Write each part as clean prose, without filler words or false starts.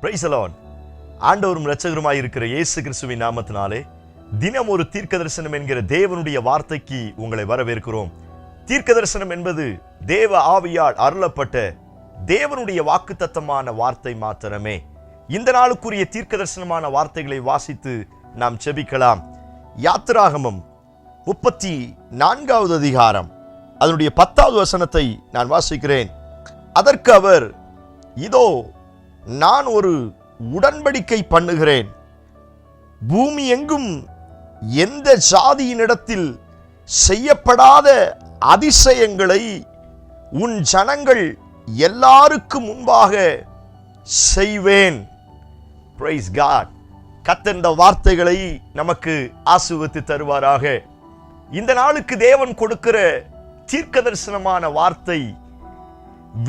Price the Lord. ஆண்டவரும் இரட்சகருமாய் இருக்கிற இயேசு கிறிஸ்துவின் நாமத்தினாலே தினம் ஒரு தீர்க்க தரிசனம் என்கிற தேவனுடைய வார்த்தைக்கு உங்களை வரவேற்கிறோம். தீர்க்க தரிசனம் என்பது தேவ ஆவியால் அருளப்பட்ட தேவனுடைய வாக்குத்தத்தமான வார்த்தை மாத்திரமே. இந்த நாளுக்குரிய தீர்க்க தரிசனமான வார்த்தைகளை வாசித்து நாம் செபிக்கலாம். யாத்திராகமம் 34வது அதிகாரம் அதனுடைய 10வது வசனத்தை நான் வாசிக்கிறேன். அதற்கு அவர், இதோ நான் ஒரு உடன்படிக்கை பண்ணுகிறேன், பூமி எங்கும் எந்த ஜாதியினிடத்தில் செய்யப்படாத அதிசயங்களை உன் ஜனங்கள் எல்லாருக்கும் முன்பாக செய்வேன். Praise God. கர்த்தர் இந்த வார்த்தைகளை நமக்கு ஆசீர்வதித்து தருவாராக. இந்த நாளுக்கு தேவன் கொடுக்கிற தீர்க்க தரிசனமான வார்த்தை,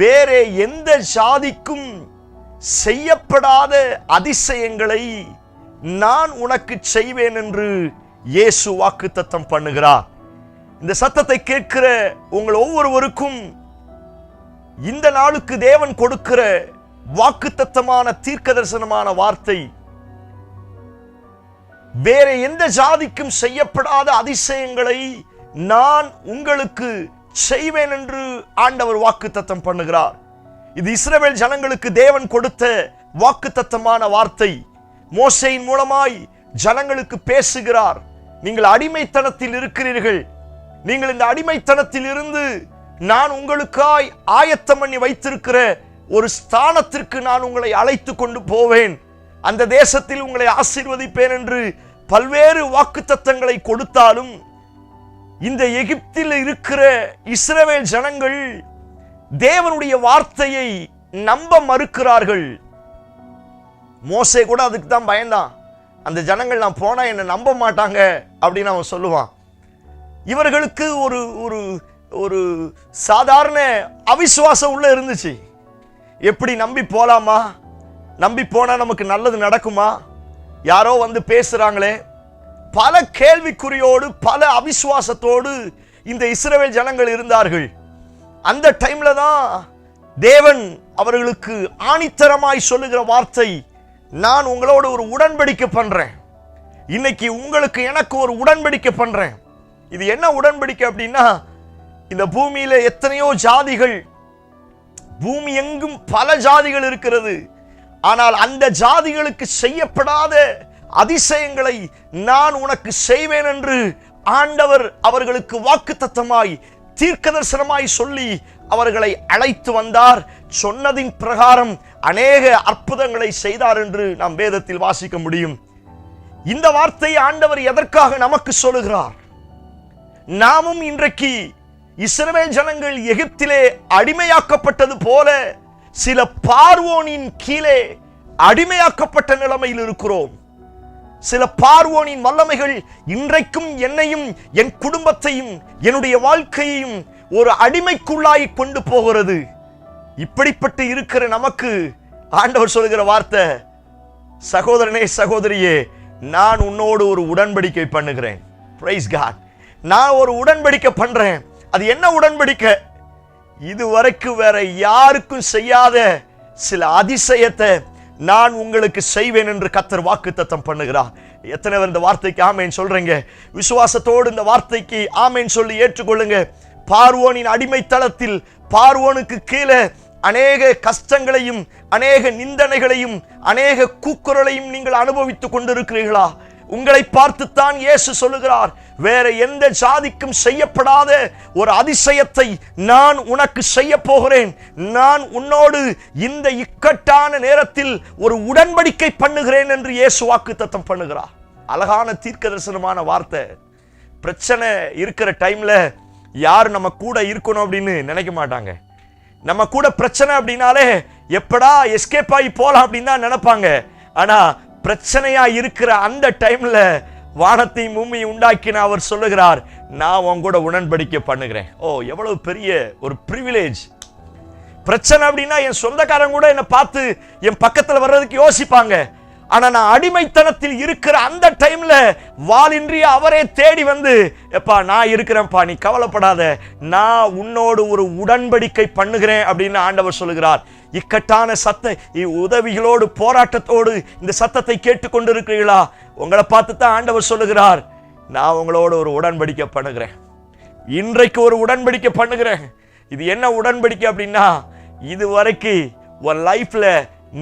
வேறே எந்த ஜாதிக்கும் செய்யப்படாத அதிசயங்களை நான் உனக்கு செய்வேன் என்று இயேசு வாக்குத்தத்தம் பண்ணுகிறார். இந்த சத்தத்தை கேட்கிற உங்கள் ஒவ்வொருவருக்கும் இந்த நாளுக்கு தேவன் கொடுக்கிற வாக்குத்தத்தமான தீர்க்க தரிசனமான வார்த்தை, வேற எந்த ஜாதிக்கும் செய்யப்படாத அதிசயங்களை நான் உங்களுக்கு செய்வேன் என்று ஆண்டவர் வாக்குத்தத்தம் பண்ணுகிறார். இது இஸ்ரவேல் ஜனங்களுக்கு தேவன் கொடுத்த வாக்குத்தத்தமான வார்த்தை. மோசேயின் மூலமாய் ஜனங்களுக்கு பேசுகிறார். நீங்கள் அடிமைத்தனத்தில் இருக்கிறீர்கள், நீங்கள் இந்த அடிமைத்தனத்தில் இருந்து நான் உங்களுக்காய் ஆயத்தம் பண்ணி வைத்திருக்கிற ஒரு ஸ்தானத்திற்கு நான் உங்களை அழைத்து கொண்டு போவேன், அந்த தேசத்தில் உங்களை ஆசீர்வதிப்பேன் என்று பல்வேறு வாக்குத்தத்தங்களை கொடுத்தாலும் இந்த எகிப்தில் இருக்கிற இஸ்ரவேல் ஜனங்கள் தேவனுடைய வார்த்தையை நம்ப மறுக்கிறார்கள். மோசே கூட அதுக்கு தான் பயந்தான். அந்த ஜனங்கள் நான் போனா என்னை நம்ப மாட்டாங்க அப்படின்னு அவன் சொல்லுவான். இவர்களுக்கு ஒரு ஒரு ஒரு சாதாரண அவிசுவாசம் உள்ள இருந்துச்சு. எப்படி நம்பி போலாமா, நம்பி போனா நமக்கு நல்லது நடக்குமா, யாரோ வந்து பேசுறாங்களே, பல கேள்விக்குறியோடு பல அவிசுவாசத்தோடு இந்த இஸ்ரவேல் ஜனங்கள் இருந்தார்கள். அந்த டைம்ல தான் தேவன் அவர்களுக்கு ஆணித்தரமாய் சொல்லுகிற வார்த்தை, நான் உங்களோட ஒரு உடன்படிக்கை பண்றேன். இன்னைக்கு உங்களுக்கு எனக்கு ஒரு உடன்படிக்கை பண்றேன். இது என்ன உடன்படிக்கை அப்படின்னா, இந்த பூமியில எத்தனையோ ஜாதிகள், பூமி எங்கும் பல ஜாதிகள் இருக்கிறது. ஆனால் அந்த ஜாதிகளுக்கு செய்யப்படாத அதிசயங்களை நான் உனக்கு செய்வேன் என்று ஆண்டவர் அவர்களுக்கு வாக்குத்தத்தமாய் தீர்க்க தரிசனமாய் சொல்லி அவர்களை அழைத்து வந்தார். சொன்னதின் பிரகாரம் அநேக அற்புதங்களை செய்தார் என்று நாம் வேதத்தில் வாசிக்க முடியும். இந்த வார்த்தை ஆண்டவர் எதற்காக நமக்கு சொல்லுகிறார்? நாமும் இன்றைக்கு இஸ்ரவேல் ஜனங்கள் எகிப்திலே அடிமையாக்கப்பட்டது போல சில பார்வோனின் கீழே அடிமையாக்கப்பட்ட நிலைமையில் இருக்கிறோம். சில பார்வோனின் வல்லமைகள் இன்றைக்கும் என்னையும் என் குடும்பத்தையும் என்னுடைய வாழ்க்கையையும் ஒரு அடிமைக்குள்ளாய் கொண்டு போகிறது. இப்படிப்பட்டு இருக்கிற நமக்கு ஆண்டவர் சொல்லுகிற வார்த்தை, சகோதரனே சகோதரியே, நான் உன்னோடு ஒரு உடன்படிக்கை பண்ணுகிறேன். Praise God. நான் ஒரு உடன்படிக்கை பண்றேன். அது என்ன உடன்படிக்கை? இதுவரைக்கும் வேற யாருக்கும் செய்யாத சில அதிசயத்தை நான் உங்களுக்கு செய்வேன் என்று கர்த்தர் வாக்குத்தத்தம் பண்ணுகிறார். எத்தனை பேர் இந்த வார்த்தைக்கு ஆமேன் சொல்றீங்க? விசுவாசத்தோடு இந்த வார்த்தைக்கு ஆமேன் சொல்லி ஏற்றுக்கொள்ளுங்க. பார்வோனின் அடிமைத்தளத்தில் பார்வோனுக்கு கீழே அநேக கஷ்டங்களையும் அநேக நிந்தனைகளையும் அநேக கூக்குரலையும் நீங்கள் அனுபவித்துக் கொண்டிருக்கிறீர்களா? உங்களை பார்த்துத்தான் இயேசு சொல்லுகிறார், வேற எந்த ஜாதிக்கும் செய்யப்படாத ஒரு அதிசயத்தை நான் உனக்கு செய்ய போகிறேன். நான் உன்னோடு இந்த இக்கட்டான நேரத்தில் ஒரு உடன்படிக்கை பண்ணுகிறேன் என்று இயேசு வாக்குத்தத்தம் பண்ணுகிறார். அழகான தீர்க்க தரிசனமான வார்த்தை. பிரச்சனை இருக்கிற டைம்ல யார் நம்ம கூட இருக்கணும் அப்படின்னு நினைக்க மாட்டாங்க. நம்ம கூட பிரச்சனை அப்படின்னாலே எப்படா எஸ்கேப் ஆகி போலாம் அப்படின்னு தான் நினைப்பாங்க. ஆனா பிரச்சனையா இருக்கிற அந்த டைம்ல வானத்தையும் பூமியை உண்டாக்கின அவர் சொல்லுகிறார், நான் உன் கூட உடன்படிக்கை பண்ணுகிறேன். ஓ, எவ்வளவு பெரிய ஒரு பிரிவிலேஜ். பிரச்சனை அப்படின்னா என் சொந்தக்காரங்க கூட என்னை பார்த்து என் பக்கத்தில் வர்றதுக்கு யோசிப்பாங்க. ஆனா நான் அடிமைத்தனத்தில் இருக்கிற அந்த டைம்ல வாளின்றி அவரே தேடி வந்து, எப்பா நான் இருக்கிறேன்ப்பா, நீ கவலைப்படாத, நான் உன்னோடு ஒரு உடன்படிக்கை பண்ணுகிறேன் அப்படின்னு ஆண்டவர் சொல்லுகிறார். இக்கட்டான உதவிகளோடு போராட்டத்தோடு இந்த சத்தத்தை கேட்டுக்கொண்டு இருக்கிறீர்களா? உங்களை பார்த்து தான் ஆண்டவர் சொல்லுகிறார், நான் உங்களோட ஒரு உடன்படிக்கை பண்ணுகிறேன். இன்றைக்கு ஒரு உடன்படிக்கை பண்ணுகிறேன். இது என்ன உடன்படிக்கை அப்படின்னா, இதுவரைக்கும் ஒரு லைஃப்ல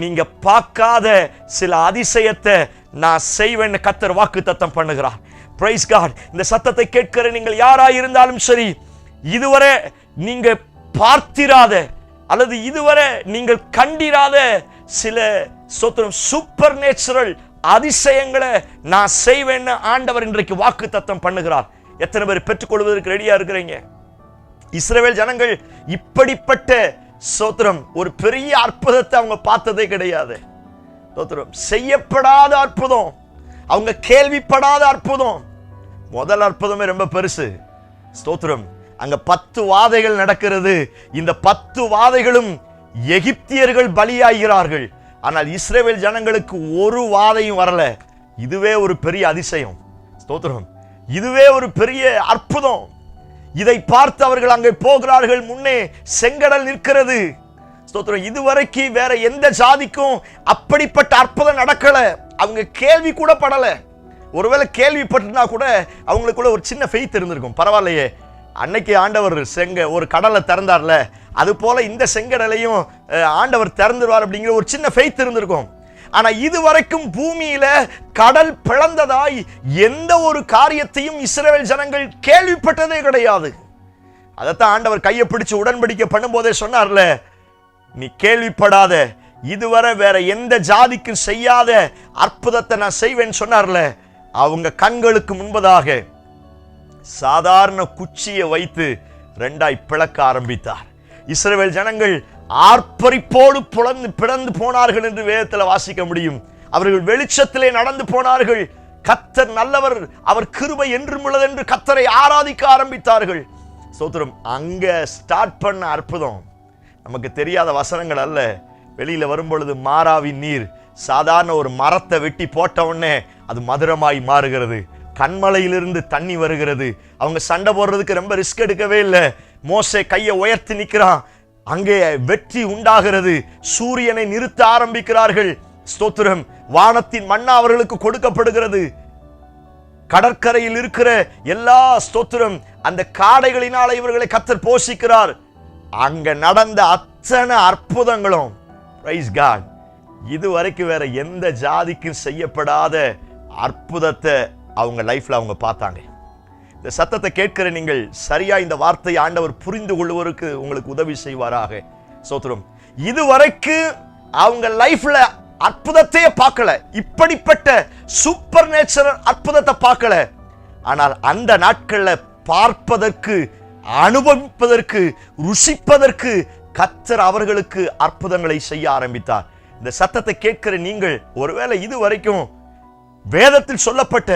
நீங்க பார்க்காத சில அதிசயத்தை நான் செய்வேன்னு கர்த்தர் வாக்குத்தத்தம் பண்ணுகிறார். Praise God. இந்த சத்தத்தை கேட்கிற நீங்கள் யாராய் இருந்தாலும் சரி, இதுவரை நீங்க பார்த்திராத அல்லது இதுவரை நீங்கள் கண்டிராத சில சூப்பர் நேச்சுரல் அதிசயங்களை நான் செய்வேன்னு ஆண்டவர் இன்றைக்கு வாக்குத்தத்தம் பண்ணுகிறார். எத்தனை பேர் பெற்றுக்கொள்வதற்கு ரெடியா இருக்கிறீங்க? இஸ்ரவேல் ஜனங்கள் இப்படிப்பட்ட ஒரு பெரிய அற்புதத்தை அவங்க பார்த்ததே கிடையாது. செய்யப்படாத அற்புதம், அவங்க கேள்விப்படாத அற்புதம். முதல் அற்புதமே ரொம்ப பெருசு. ஸ்தோத்திரம். அங்க 10 வாதைகள் நடக்கிறது. இந்த 10 வாதைகளும் எகிப்தியர்கள் பலியாகிறார்கள். ஆனால் இஸ்ரவேல் ஜனங்களுக்கு ஒரு வாதையும் வரல. இதுவே ஒரு பெரிய அதிசயம். ஸ்தோத்திரம். இதுவே ஒரு பெரிய அற்புதம். இதை பார்த்து அவர்கள் அங்கே போகிறார்கள். முன்னே செங்கடல் நிற்கிறது. ஸ்தோத்திரம். இதுவரைக்கும் வேற எந்த ஜாதிக்கும் அப்படிப்பட்ட அற்புதம் நடக்கல. அவங்க கேள்வி கூட படல. ஒருவேளை கேள்விப்பட்டிருந்தா கூட அவங்களுக்குள்ள ஒரு சின்ன ஃபெய்த் இருந்திருக்கும். பரவாயில்லையே, அன்னைக்கு ஆண்டவர் ஒரு கடலை திறந்தார்ல, அது போல இந்த செங்கடலையும் ஆண்டவர் திறந்துருவார் அப்படிங்கிற ஒரு சின்ன ஃபெய்த் இருந்திருக்கும். ஆனா இதுவரைக்கும் பூமியில கடல் பிளந்ததாய் எந்த ஒரு காரியத்தையும் இஸ்ரவேல் ஜனங்கள் கேள்விப்பட்டதே கிடையாது. அதைத்தான் ஆண்டவர் கையை பிடிச்சு உடன்படிக்கை பண்ணும்போதே சொன்னார்ல, நீ கேள்விப்படாத, இதுவரை வேற எந்த ஜாதிக்கும் செய்யாத அற்புதத்தை நான் செய்வேன்னு சொன்னார்ல. அவங்க கண்களுக்கு முன்பதாக சாதாரண குச்சியை வைத்து 2ஆய் பிளக்க ஆரம்பித்தார். இஸ்ரவேல் ஜனங்கள் ஆர்ப்பரிப்போடு பிளந்து போனார்கள் என்று வேதத்தில் வாசிக்க முடியும். அவர்கள் வெளிச்சத்திலே நடந்து போனார்கள். கர்த்தர் நல்லவர், அவர் கிருபை என்றும் உள்ளது என்று கர்த்தரை ஆராதிக்க ஆரம்பித்தார்கள். ஸ்தோத்திரம். அங்க ஸ்டார்ட் பண்ண அற்புதம் நமக்கு தெரியாத வசனங்கள் அல்ல. வெளியில வரும்பொழுது மாறாவின் நீர் சாதாரண ஒரு மரத்தை வெட்டி போட்ட உடனே அது மதுரமாய் மாறுகிறது. கண்மலையிலிருந்து தண்ணி வருகிறது. அவங்க சண்டை போடுறதுக்கு ரொம்ப ரிஸ்க் எடுக்கவே இல்லை. மோசே கையை உயர்த்தி நிற்கிறான். அங்கே வெற்றி உண்டாகிறது. சூரியனை நிறுத்த ஆரம்பிக்கிறார்கள். ஸ்தோத்திரம். வானத்தின் மன்னா அவர்களுக்கு கொடுக்கப்படுகிறது. கடற்கரையில் இருக்கிற எல்லா ஸ்தோத்திரம் அந்த காடைகளினால இவர்களை கர்த்தர் போஷிக்கிறார். அங்க நடந்த அத்தனை அற்புதங்களும் பிரைஸ் காட், இதுவரைக்கும் வேற எந்த ஜாதிக்கும் செய்யப்படாத அற்புதத்தை அவங்க லைஃப்ல அவங்க பார்த்தாங்க. இந்த சத்தத்தை கேட்கிற நீங்கள் சரியா இந்த வார்த்தையை ஆண்டவர் புரிந்து கொள்வதற்கு உங்களுக்கு உதவி செய்வாராக. ஸ்தோத்திரம். இதுவரைக்கும் அவங்க லைஃப்ல அற்புதத்தையே பார்க்கல, இப்படிப்பட்ட சூப்பர் நேச்சுரல் அற்புதத்தை பார்க்கல. ஆனால் அந்த நாட்கள்ல பார்ப்பதற்கு, அனுபவிப்பதற்கு, ருசிப்பதற்கு கர்த்தர் அவர்களுக்கு அற்புதங்களை செய்ய ஆரம்பித்தார். இந்த சத்தத்தை கேட்கிற நீங்கள் ஒருவேளை இதுவரைக்கும் வேதத்தில் சொல்லப்பட்ட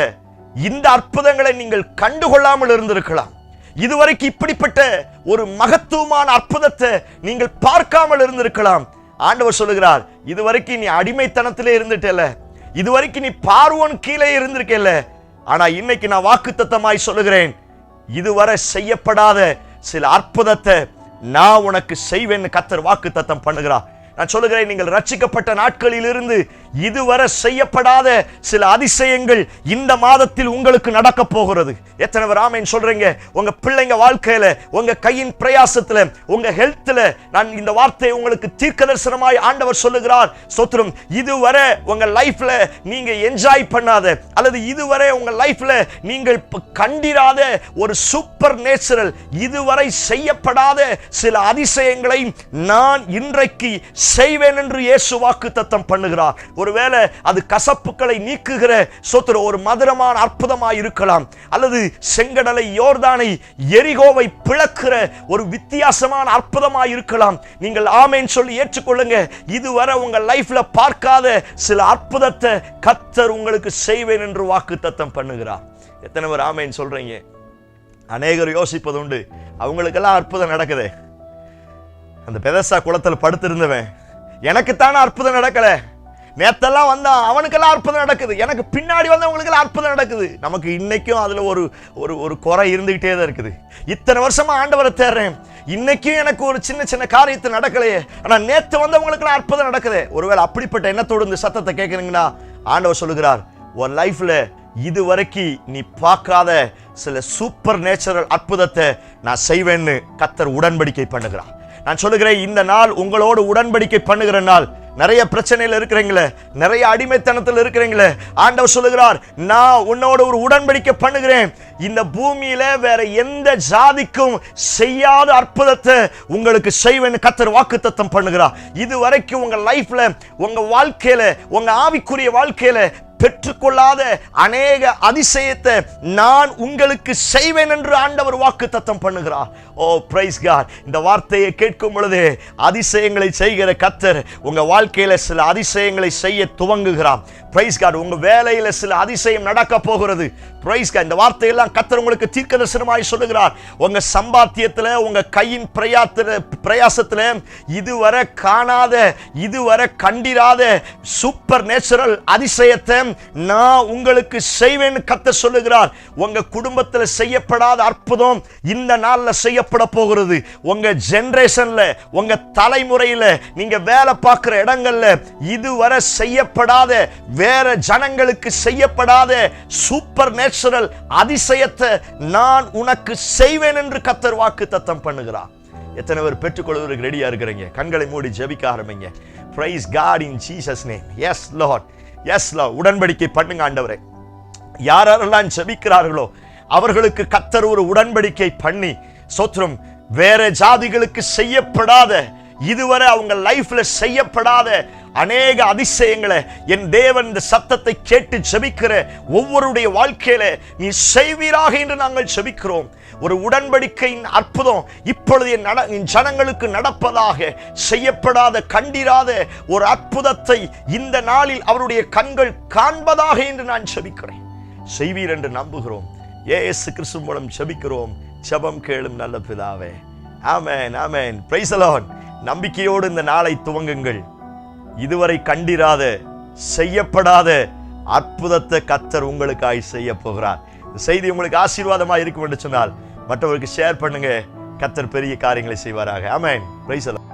இந்த அற்புதங்களை நீங்கள் கண்டுகொள்ளாமல் இருந்திருக்கலாம். இதுவரைக்கும் இப்படிப்பட்ட ஒரு மகத்துவமான அற்புதத்தை நீங்கள் பார்க்காமல் இருந்திருக்கலாம். ஆண்டவர் சொல்லுகிறார், இதுவரைக்கும் நீ அடிமைத்தனத்திலே இருந்துட்டல, இதுவரைக்கும் நீ பார்வோன் கீழே இருந்திருக்கல. ஆனா இன்னைக்கு நான் வாக்குத்தத்தமாய் சொல்லுகிறேன், இதுவரை செய்யப்படாத சில அற்புதத்தை நான் உனக்கு செய்வேன்னு கர்த்தர் வாக்குத்தத்தம் பண்ணுகிறார். நான் சொல்லுகிறேன், நீங்கள் ரட்சிக்கப்பட்ட நாட்களில் இருந்து இதுவரை செய்யப்படாத சில அதிசயங்கள் இந்த மாதத்தில் உங்களுக்கு நடக்க போகிறது. எத்தனை பேர் ஆமென் சொல்றீங்க? உங்க பிள்ளைங்க வாழ்க்கையில, உங்க கையின் பிரயாசத்துல, உங்க ஹெல்த்ல நான் இந்த வார்த்தையை உங்களுக்கு தீர்க்கதரிசனமாய் ஆண்டவர் சொல்லுகிறார். ஸ்தோத்திரம். இதுவரை உங்க லைஃப்ல நீங்க என்ஜாய் பண்ணாத அல்லது இதுவரை உங்க லைஃப்ல நீங்கள் கண்டிராத ஒரு சூப்பர் நேச்சுரல், இதுவரை செய்யப்படாத சில அதிசயங்களை நான் இன்றைக்கு செய்வேன் என்று இயேசு வாக்குத்தத்தம் பண்ணுகிறார். ஒருவேளை அது கசப்புகளை நீக்குகிற ஸ்தோத்திரம் ஒரு மதுரமான அற்புதமாய் இருக்கலாம், அல்லது செங்கடலை, யோர்தானை, எரிகோவை பிளக்கிற ஒரு வித்தியாசமான அற்புதமாய் இருக்கலாம். நீங்கள் ஆமென் சொல்லி ஏற்றுக்கொள்ளுங்க. இதுவரை உங்க லைஃப்ல பார்க்காத சில அற்புதத்தை கர்த்தர் உங்களுக்கு செய்வேன் என்று வாக்குத்தத்தம் பண்ணுகிறார். எத்தனை பேர் ஆமென் சொல்றீங்க? அநேகர் யோசிப்பது உண்டு, அவங்களுக்கெல்லாம் அற்புதம் நடக்குது. அந்த பெதஸ்தா குளத்தில் படுத்திருந்தவன், எனக்குத்தான அற்புதம் நடக்கல, நேத்தெல்லாம் வந்தான், அவனுக்கெல்லாம் அற்புதம் நடக்குது, எனக்கு பின்னாடி வந்தவங்களுக்கெல்லாம் அற்புதம் நடக்குது. நமக்கு இன்னைக்கும் அதுல ஒரு ஒரு குறை இருந்துகிட்டே தான் இருக்குது. இத்தனை வருஷமா ஆண்டவரை தேடுறேன், இன்னைக்கும் எனக்கு ஒரு சின்ன சின்ன காரியத்தை நடக்கலையே, ஆனா நேத்து வந்தவங்களுக்கெல்லாம் அற்புதம் நடக்குது. ஒருவேளை அப்படிப்பட்ட எண்ணத்தோடு இந்த சத்தத்தை கேட்குறீங்கன்னா ஆண்டவர் சொல்லுகிறார், ஒரு லைஃப்ல இதுவரைக்கும் நீ பார்க்காத சில சூப்பர் நேச்சுரல் அற்புதத்தை நான் செய்வேன்னு கர்த்தர் உடன்படிக்கை பண்ணுகிறார். நான் சொல்லுகிறேன், இந்த நாள் உங்களோடு உடன்படிக்கை பண்ணுகிற நாள். நிறைய பிரச்சனையில் இருக்கிறீங்களே, நிறைய அடிமைத்தனத்தில் இருக்கிறீங்களே, ஆண்டவர் சொல்லுகிறார், நான் உன்னோட ஒரு உடன்படிக்கை பண்ணுகிறேன். இந்த பூமியில வேற எந்த ஜாதிக்கும் செய்யாத அற்புதத்தை உங்களுக்கு செய்வேன்னு கர்த்தர் வாக்குத்தத்தம் பண்ணுகிறார். இதுவரைக்கும் உங்க லைஃப்ல, உங்க வாழ்க்கையில, உங்க ஆவிக்குரிய வாழ்க்கையில பெற்றுக்கொள்ளாத அநேக அதிசயத்தை நான் உங்களுக்கு செய்வேன் என்று ஆண்டவர் வாக்குத்தத்தம் பண்ணுகிறார். ஓ பிரைஸ் காட். இந்த வார்த்தையை கேட்கும் பொழுது அதிசயங்களை செய்கிற கர்த்தர் உங்க வாழ்க்கையில சில அதிசயங்களை செய்ய துவங்குகிறார். Price God. உங்க வேலையில சில அதிசயம் நடக்க போகிறது. Praise God. இந்த வார்த்தையெல்லாம் கர்த்தர் உங்களுக்கு தீர்க்கதரிசனமாய் சொல்லுகிறார். உங்க சம்பாத்தியத்துல, உங்க கையின் பிரயாசத்துல இதுவரை காணாத, இதுவரை கண்டிராத சூப்பர் நேச்சுரல் அதிசயத்தை நான் உங்களுக்கு செய்வேன்னு கர்த்தர் சொல்லுகிறார். உங்க குடும்பத்தில் செய்யப்படாத அற்புதம் இந்த நாள்ல செய்யப்பட போகிறது. உங்க ஜெனரேஷன்ல, உங்க தலைமுறையில, நீங்க வேலை பார்க்கிற இடங்கள்ல இதுவரை செய்யப்படாத, வேற ஜனங்களுக்கு செய்யப்படாத சூப்பர் நேச்சுரல் அதிசயத்தை நான் உனக்கு செய்வேன் என்று கர்த்தர் வாக்குத்தத்தம் பண்ணுகிறார். எத்தனை பேர் பெற்றுக்கொள்வதற்கு ரெடியா இருக்கிறீங்க? கண்களை மூடி ஜெபிக்க ஆரம்பிங்க. Praise God in Jesus name. Yes Lord. Yes Lord. உடன்படிக்கை பண்ணுங்க ஆண்டவரே. யாரெல்லாம் ஜெபிக்கிறார்களோ அவர்களுக்கு கர்த்தர் ஒரு உடன்படிக்கை பண்ணி, ஸ்தோத்திரம், வேற ஜாதிகளுக்கு செய்யப்படாத, இதுவரை அவங்க லைஃப்ல செய்யப்படாத அநேக அதிசயங்களை என் தேவன் இந்த சத்தத்தை கேட்டு ஜெபிக்கிற ஒவ்வொருடைய வாழ்க்கையில நீ செய்வீராக என்று நாங்கள் ஜெபிக்கிறோம். ஒரு உடன்படிக்கையின் அற்புதம் இப்பொழுது என் ஜனங்களுக்கு நடப்பதாக, செய்யப்படாத, கண்டிராத ஒரு அற்புதத்தை இந்த நாளில் அவருடைய கண்கள் காண்பதாக என்று நான் ஜெபிக்கிறேன். செய்வீர் என்று நம்புகிறோம். இயேசு கிறிஸ்து மூலம் ஜெபிக்கிறோம். ஜெபம் கேளும் நல்ல பிதாவே. ஆமென், ஆமென். Praise the lord. நம்பிக்கையோடு இந்த நாளை துவங்குங்கள். இதுவரை கண்டிராத, செய்யப்படாத அற்புதத்தை கர்த்தர் உங்களுக்காய் செய்ய போகிறார். இந்த செய்தி உங்களுக்கு ஆசீர்வாதமாக இருக்கும் என்று சொன்னால் மற்றவருக்கு ஷேர் பண்ணுங்க. கர்த்தர் பெரிய காரியங்களை செய்வாராக. ஆமென். Praise the Lord.